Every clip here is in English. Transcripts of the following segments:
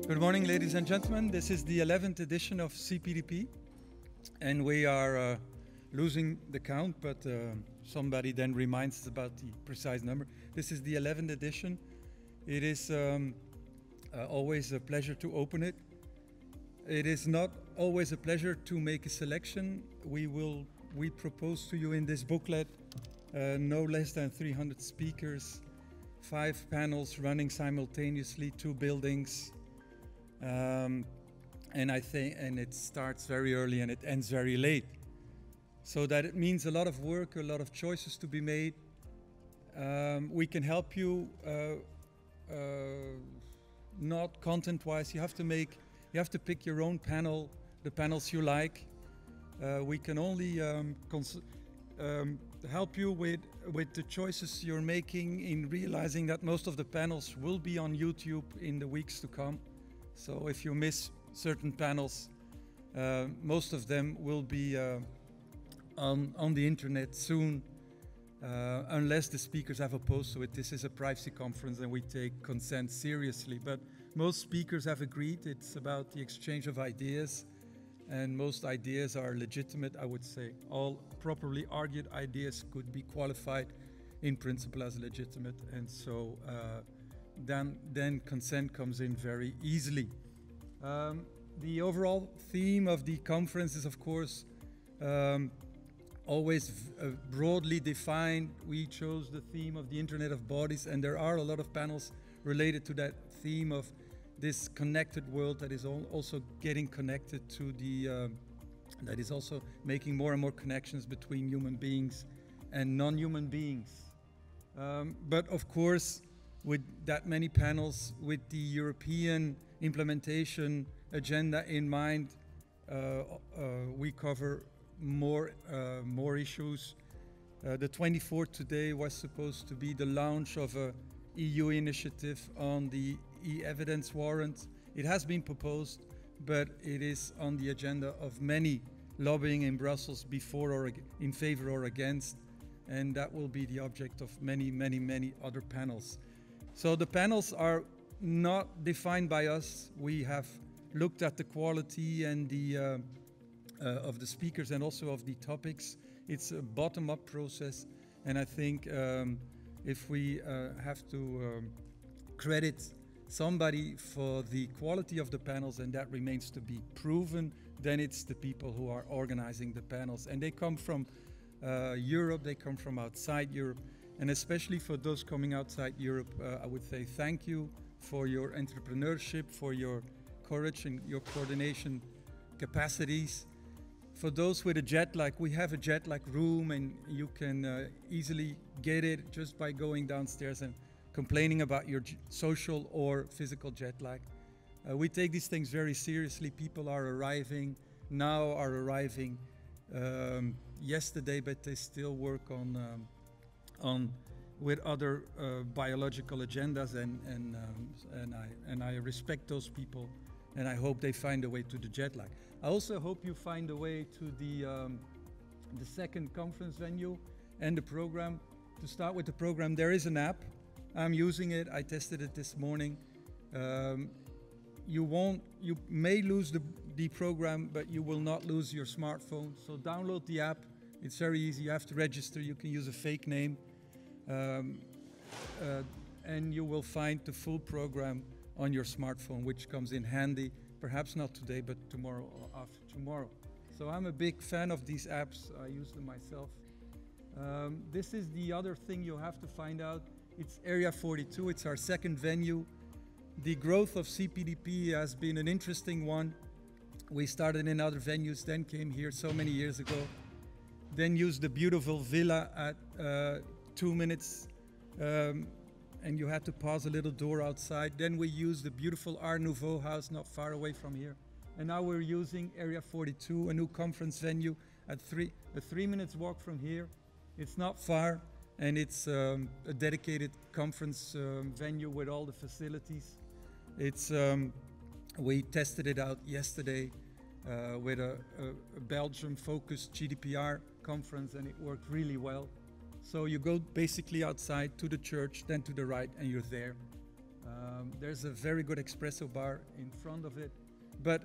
Good morning, ladies and gentlemen. This is the 11th edition of CPDP, and we are losing the count, but somebody then reminds us about the precise number. This is the 11th edition. It is always a pleasure to open it. It is not always a pleasure to make a selection. We propose to you in this booklet no less than 300 speakers, 5 panels running simultaneously, 2 buildings. And it starts very early and it ends very late. So that it means a lot of work, a lot of choices to be made. We can help you, not content-wise. You have to pick your own panel, the panels you like. We can only help you with the choices you're making in realizing that most of the panels will be on YouTube in the weeks to come. So if you miss certain panels, most of them will be on the internet soon, unless the speakers have opposed to it. This is a privacy conference and we take consent seriously, but most speakers have agreed. It's about the exchange of ideas, and most ideas are legitimate, I would say. All properly argued ideas could be qualified in principle as legitimate, and so then consent comes in very easily. The overall theme of the conference is, of course, always broadly defined. We chose the theme of the Internet of Bodies, and there are a lot of panels related to that theme of this connected world that is also getting connected to the, that is also making more and more connections between human beings and non-human beings. But of course, with that many panels, with the European implementation agenda in mind, we cover more issues. The 24th today was supposed to be the launch of a EU initiative on the e-evidence warrant. It has been proposed, but it is on the agenda of many lobbying in Brussels before or in favor or against, and that will be the object of many other panels. So the panels are not defined by us. We have looked at the quality and the of the speakers and also of the topics. It's a bottom-up process, and I think if we have to credit somebody for the quality of the panels, and that remains to be proven, then it's the people who are organizing the panels. And they come from Europe, they come from outside Europe. And especially for those coming outside Europe, I would say thank you for your entrepreneurship, for your courage and your coordination capacities. For those with a jet lag, we have a jet lag room, and you can easily get it just by going downstairs and complaining about your social or physical jet lag. We take these things very seriously. People are arriving, yesterday, but they still work on with other biological agendas, and I respect those people, and I hope they find a way to the jet lag. I also hope you find a way to the second conference venue and the program. To start with the program, there is an app. I'm using it. I tested it this morning. You may lose the program, but you will not lose your smartphone. So download the app. It's very easy. You have to register. You can use a fake name. And you will find the full program on your smartphone, which comes in handy, perhaps not today, but tomorrow or after tomorrow. So I'm a big fan of these apps. I use them myself. This is the other thing you have to find out. It's Area 42. It's our second venue. The growth of CPDP has been an interesting one. We started in other venues, then came here so many years ago, then used the beautiful villa at 2 minutes, and you had to pause a little door outside. Then we used the beautiful Art Nouveau house not far away from here. And now we're using Area 42, a new conference venue at a 3 minutes walk from here. It's not far, and it's a dedicated conference venue with all the facilities. It's we tested it out yesterday with a Belgium-focused GDPR conference, and it worked really well. So you go basically outside to the church, then to the right, and you're there. There's a very good espresso bar in front of it.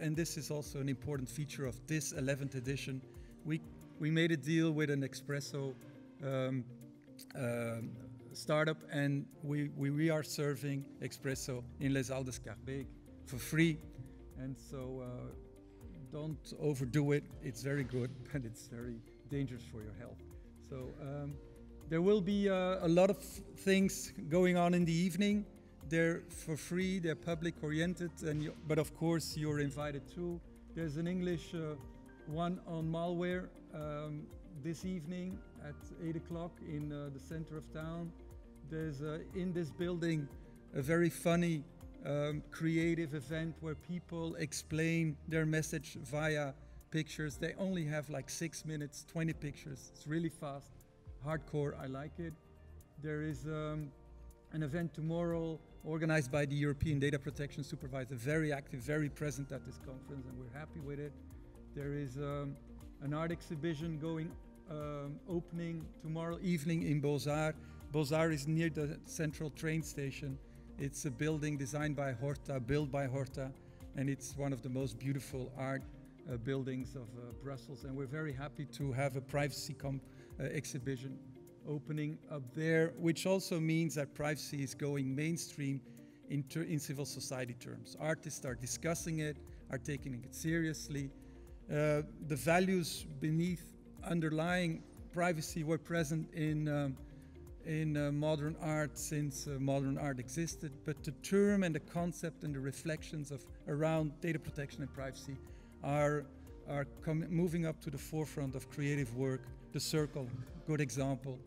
And this is also an important feature of this 11th edition. We made a deal with an espresso startup, and we are serving espresso in Les Halles d'Escarbeg for free. And so don't overdo it. It's very good, but it's very dangerous for your health. So there will be a lot of things going on in the evening. They're for free, they're public oriented, but of course you're invited too. There's an English one on malware this evening at 8 o'clock in the center of town. There's in this building a very funny creative event where people explain their message via pictures. They only have like 6 minutes, 20 pictures. It's really fast, hardcore, I like it. There is an event tomorrow organized by the European Data Protection Supervisor, very active, very present at this conference, and we're happy with it. There is an art exhibition opening tomorrow evening in Beaux-Arts. Beaux-Arts is near the central train station. It's a building designed by Hert, built by Hert, and it's one of the most beautiful art buildings of Brussels, and we're very happy to have a privacy exhibition opening up there, which also means that privacy is going mainstream in civil society terms. Artists are discussing it, are taking it seriously. The values underlying privacy were present in modern art since modern art existed, but the term and the concept and the reflections around data protection and privacy are moving up to the forefront of creative work. The Circle, good example.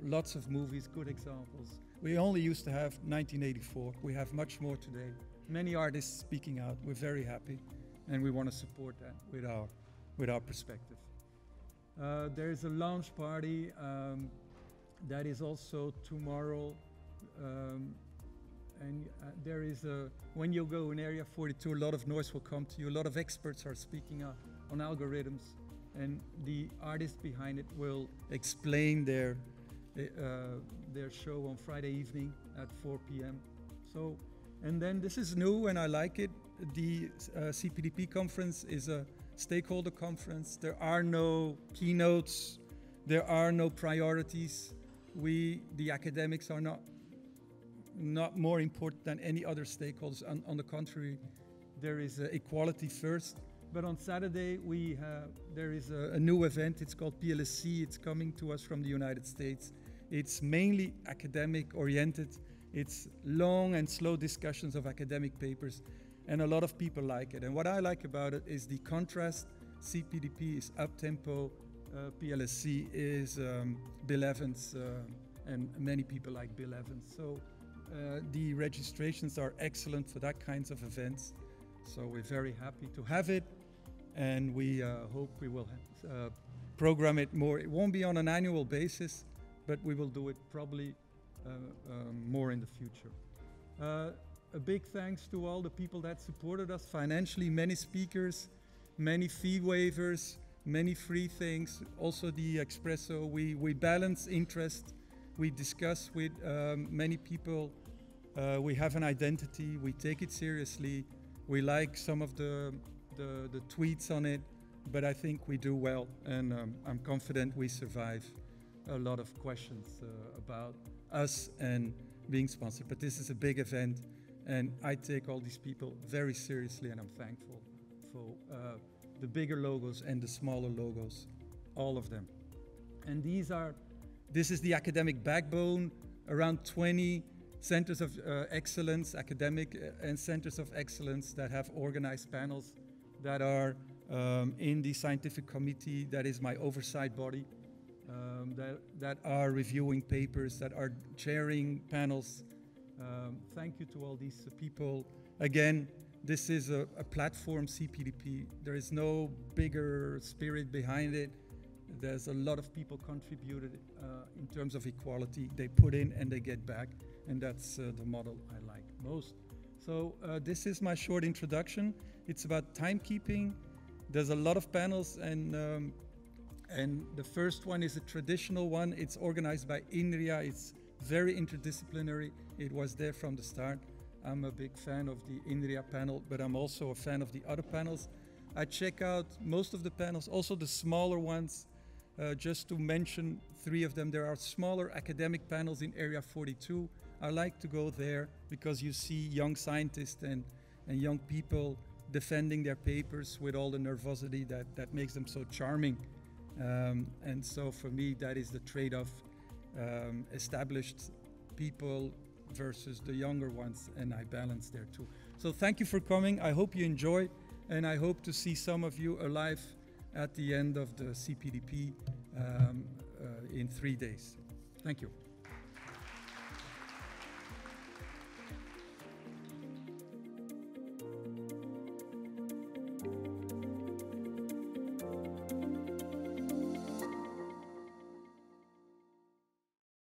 Lots of movies, good examples. We only used to have 1984. We have much more today. Many artists speaking out. We're very happy, and we want to support that with our perspective. There is a launch party that is also tomorrow, and there is when you go in Area 42, a lot of noise will come to you. A lot of experts are speaking on algorithms, and the artist behind it will explain their show on Friday evening at 4 p.m. So, and then this is new and I like it. The CPDP conference is a stakeholder conference. There are no keynotes. There are no priorities. The academics, are not more important than any other stakeholders. On the contrary, there is equality first. But on Saturday, there is a new event. It's called PLSC. It's coming to us from the United States. It's mainly academic oriented. It's long and slow discussions of academic papers, and a lot of people like it. And what I like about it is the contrast. CPDP is up-tempo, PLSC is Bill Evans, and many people like Bill Evans. So the registrations are excellent for that kinds of events. So we're very happy to have it, and we hope we will program it more. It won't be on an annual basis, but we will do it probably more in the future. A big thanks to all the people that supported us financially, many speakers, many fee waivers, many free things, also the espresso. We balance interest, we discuss with many people, we have an identity, we take it seriously, we like some of the tweets on it, but I think we do well, and I'm confident we survive a lot of questions about us and being sponsored. But this is a big event, and I take all these people very seriously, and I'm thankful for the bigger logos and the smaller logos, all of them. And this is the academic backbone, around 20 centers of excellence, academic and centers of excellence that have organized panels that are in the scientific committee, that is my oversight body, that are reviewing papers, that are chairing panels. Thank you to all these people. Again, this is a platform, CPDP. There is no bigger spirit behind it. There's a lot of people contributed in terms of equality. They put in and they get back, and that's the model I like most. So this is my short introduction. It's about timekeeping. There's a lot of panels, and the first one is a traditional one. It's organized by INRIA. It's very interdisciplinary. It was there from the start. I'm a big fan of the INRIA panel, but I'm also a fan of the other panels. I check out most of the panels, also the smaller ones. Just to mention 3 of them, there are smaller academic panels in Area 42. I like to go there because you see young scientists and young people defending their papers with all the nervosity that makes them so charming. And so for me, that is the trade-off, established people versus the younger ones, and I balance there too. So thank you for coming. I hope you enjoy, and I hope to see some of you alive at the end of the CPDP in 3 days. Thank you.